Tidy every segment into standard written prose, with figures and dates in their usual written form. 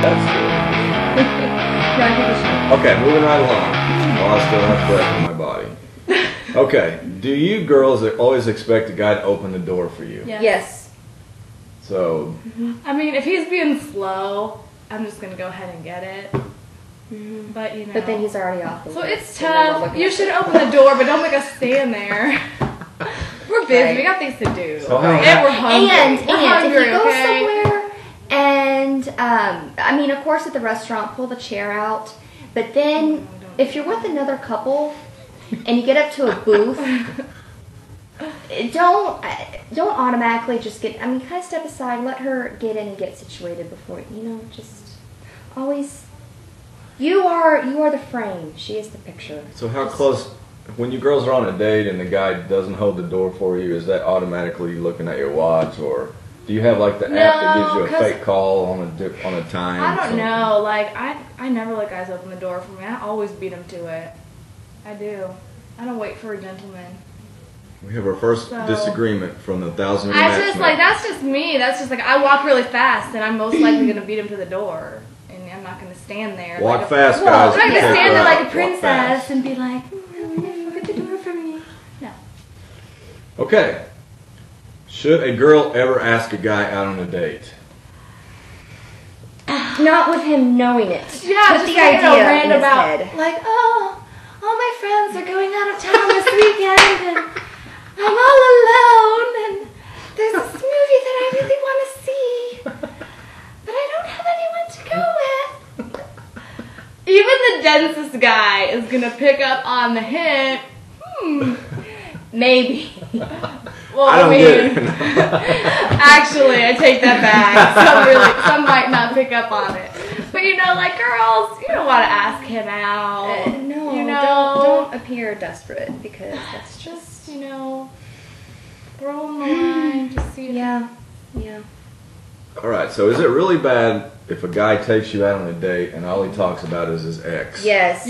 That's good. Okay, moving right along. While I still have breath in my body. Okay, do you girls always expect a guy to open the door for you? Yes. So... I mean, if he's being slow, I'm just going to go ahead and get it. But, you know. But then he's already off the So list, it's tough. You should open the door, but don't make us stand there. We're busy. Right. We got things to do. So and we're hungry. And we're hungry, if you go okay? somewhere and, I mean, of course at the restaurant, pull the chair out. But then, if you're with another couple and you get up to a booth, don't automatically just get, I mean, kind of step aside, let her get in and get situated before, you know, just always, you are the frame, she is the picture. So how close, when you girls are on a date and the guy doesn't hold the door for you, is that automatically looking at your watch, or do you have like the app that gives you a fake call on a time? I don't know. Like I never let guys open the door for me. I always beat them to it. I do. I don't wait for a gentleman. We have our first disagreement from the Thousandaire. That's just me. That's just like I walk really fast, and I'm most likely gonna beat him to the door, and I'm not gonna stand there. Walk fast, guys. I'm not gonna stand there like a princess and be like, look at the door for me. No. Okay. Should a girl ever ask a guy out on a date? Not with him knowing it. Yeah, with just the idea in his head. Like, oh, all my friends are going out of town this weekend, and I'm all alone, and there's this movie that I really want to see, but I don't have anyone to go with. Even the densest guy is gonna pick up on the hint. Maybe. Well, I don't get it. Actually, I take that back. Some might not pick up on it. But you know, like girls, you don't want to ask him out. No, you know, don't appear desperate because that's just you know, throw him the line, just see. Yeah. All right. So is it really bad if a guy takes you out on a date and all he talks about is his ex? Yes.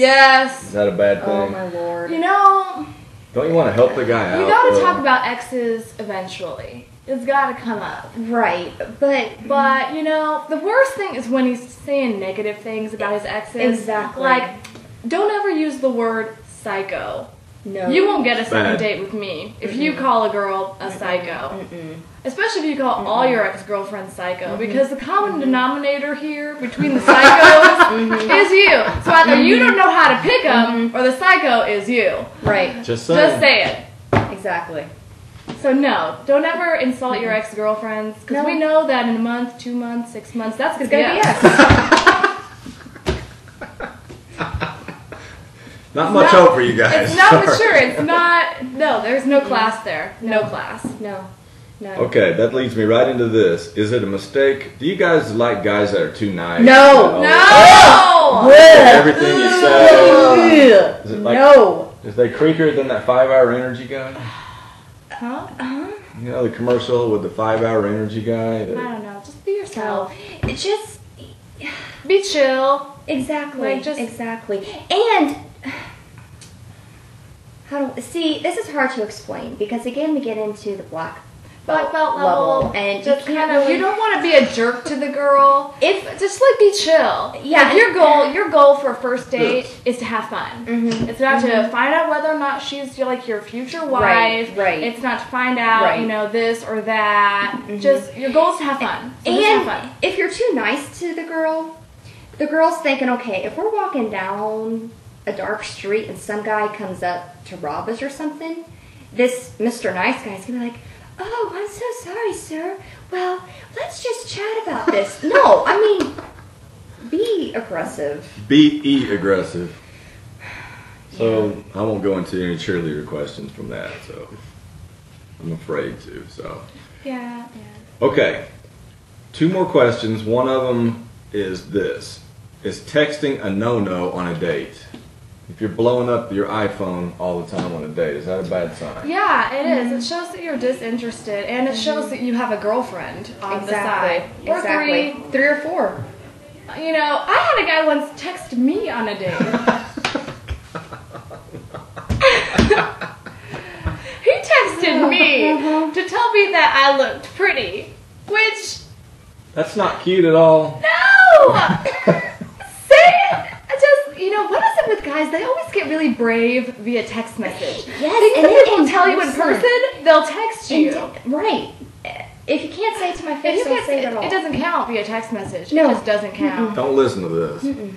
Is that a bad thing? Oh my lord. You know. Don't you want to help the guy out? You gotta talk about exes eventually. It's gotta come up. Right, but you know, the worst thing is when he's saying negative things about his exes. Exactly. Like, don't ever use the word psycho. No. You won't get a second date with me if you call a girl a psycho. Especially if you call all your ex-girlfriends psycho, because the common denominator here between the psychos is you. So either you don't know how to pick them, or the psycho is you. Right. Just say it. Exactly. So no, don't ever insult your ex-girlfriends, because we know that in a month, 2 months, 6 months, that's going to be us. Not much hope for you guys. It's not mature. It's not. No, there's no class there. No class. No. Okay, that leads me right into this. Is it a mistake? Do you guys like guys that are too nice? No. Everything you say. Is it like, no. Is they creepier than that 5-hour energy guy? Huh? You know the commercial with the 5-hour energy guy? I don't know. Just be yourself. Just be chill. Exactly. Like exactly. And see, this is hard to explain because again we get into the black belt level and just you don't want to be a jerk to the girl. Just like be chill. Yeah. Like your goal for a first date is to have fun. It's not to find out whether or not she's like your future wife. Right. It's not to find out you know this or that. Just your goal is to have fun. So just have fun. If you're too nice to the girl's thinking, okay, if we're walking down a dark street and some guy comes up to rob us or something, this Mr. Nice Guy's gonna be like, oh, I'm so sorry, sir. Well, let's just chat about this. No, I mean, be aggressive. Be aggressive. So, I won't go into any cheerleader questions from that, so I'm afraid to, so. Yeah. Okay, 2 more questions. One of them is this. Is texting a no-no on a date? If you're blowing up your iPhone all the time on a date, is that a bad sign? Yeah, it is. It shows that you're disinterested, and it shows that you have a girlfriend on the side. Or 3 or 4. You know, I had a guy once text me on a date. He texted me to tell me that I looked pretty, which... That's not cute at all. No! What is it with guys? They always get really brave via text message. Yes, Things and that people then tell you in person, they'll text you. Right. If you can't say it to my If face, you don't can't say it at all. it doesn't count via text message. No. It just doesn't count. Don't listen to this. Yeah,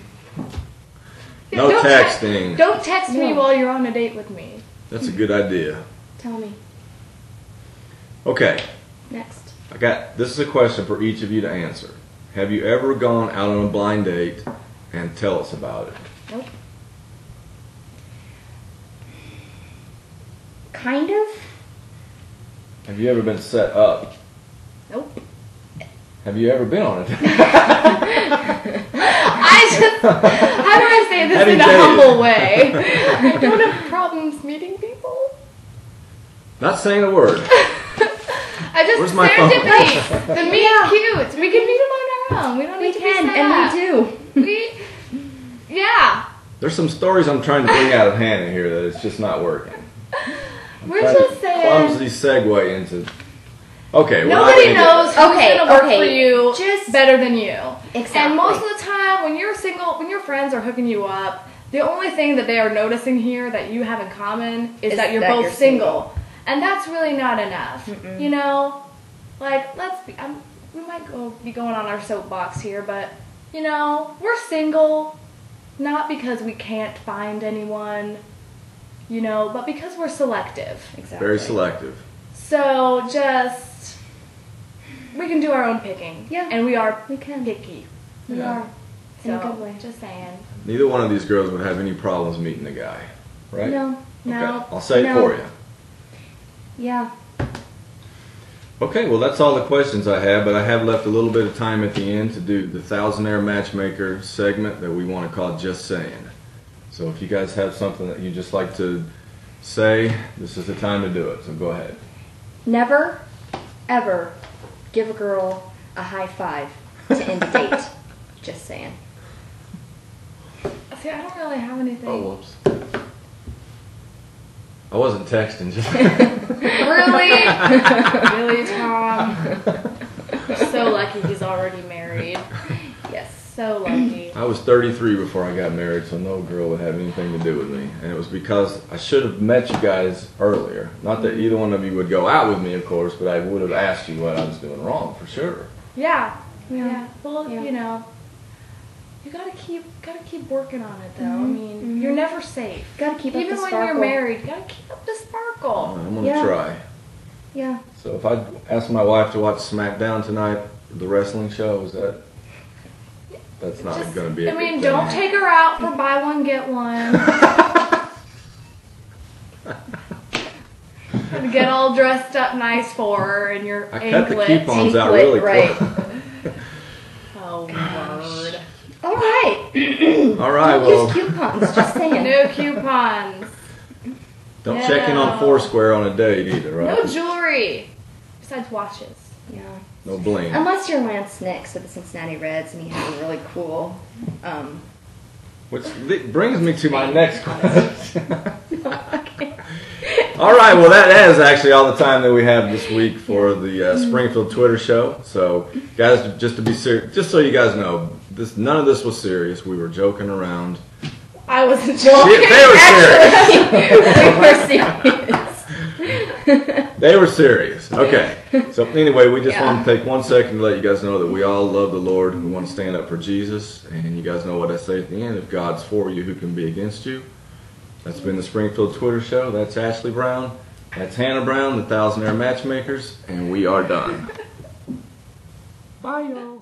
No don't texting. Don't text me No. while you're on a date with me. That's a good idea. Tell me. Okay. Next. This is a question for each of you to answer. Have you ever gone out on a blind date? And tell us about it. Nope. Kind of. Have you ever been set up? Nope. Have you ever been on a date? How do I say this Have you in a dated? humble way? I don't have problems meeting people. Not saying a word. I just Where's my phone? serendipity. The meet cute. We can meet them on our own. We don't We need to can, be set and up. we do. Yeah. There's some stories I'm trying to bring out of hand in here that it's just not working. We're Trying just to saying. clumsily segue into. Okay, we're not Nobody gonna knows who's Okay, gonna work okay, for you just- better than you. Exactly. And most of the time, when you're single, when your friends are hooking you up, the only thing that they are noticing here that you have in common is that you're both single. And that's really not enough. You know? Like, let's be, we might be going on our soapbox here, but, you know, we're single not because we can't find anyone, you know, but because we're selective. Exactly. Very selective. So just, we can do our own picking. Yeah. And we are We can. picky. We Yeah. are. In a So, good way. just saying. Neither one of these girls would have any problems meeting a guy, right? No. No. Okay, I'll say it No. for you. Yeah. Okay, well that's all the questions I have, but I have left a little bit of time at the end to do the Thousandaire Matchmaker segment that we want to call Just Saying. So if you guys have something that you just like to say, this is the time to do it, so go ahead. Never, ever give a girl a high five to end a date. Just saying. See, I don't really have anything. Oh, whoops. I wasn't texting, just... Really? Really, Tom? So lucky he's already married. Yes. So lucky. I was 33 before I got married, so no girl would have anything to do with me. And it was because I should have met you guys earlier. Not that either one of you would go out with me, of course, but I would have asked you what I was doing wrong, for sure. Yeah. Yeah. Yeah. Well, Yeah. you know, you gotta keep working on it though. I mean, you're never safe. Gotta keep up Even the when sparkle. you're married, you gotta keep up the sparkle. I'm going to Yeah. try. Yeah. So if I asked my wife to watch SmackDown tonight, the wrestling show, is that... That's not Just- going to be a I mean, good thing. don't take her out for buy one get one. And get all dressed up nice for her and your I cut the anklet. coupons out Anklet, really right. quick. Oh, word. All right. All right, Don't well, use coupons. Just saying. No coupons. don't check in on No. Foursquare on a date either, right? No jewelry. Besides watches. Yeah. No bling. Unless you're Lance Nix of the Cincinnati Reds and you have a really cool. Which brings me to my next question. All right, well that is actually all the time that we have this week for the Springfield Twitter show. So, guys, just to be serious, just so you guys know, none of this was serious. We were joking around. I wasn't joking. They were serious. We were serious. They were serious. Okay. So anyway, we just Yeah. want to take 1 second to let you guys know that we all love the Lord. We want to stand up for Jesus. And you guys know what I say at the end. If God's for you, who can be against you? That's been the Springfield Twitter show. That's Ashley Brown. That's Hannah Brown, the Thousandaire Matchmakers. And we are done. Bye, y'all.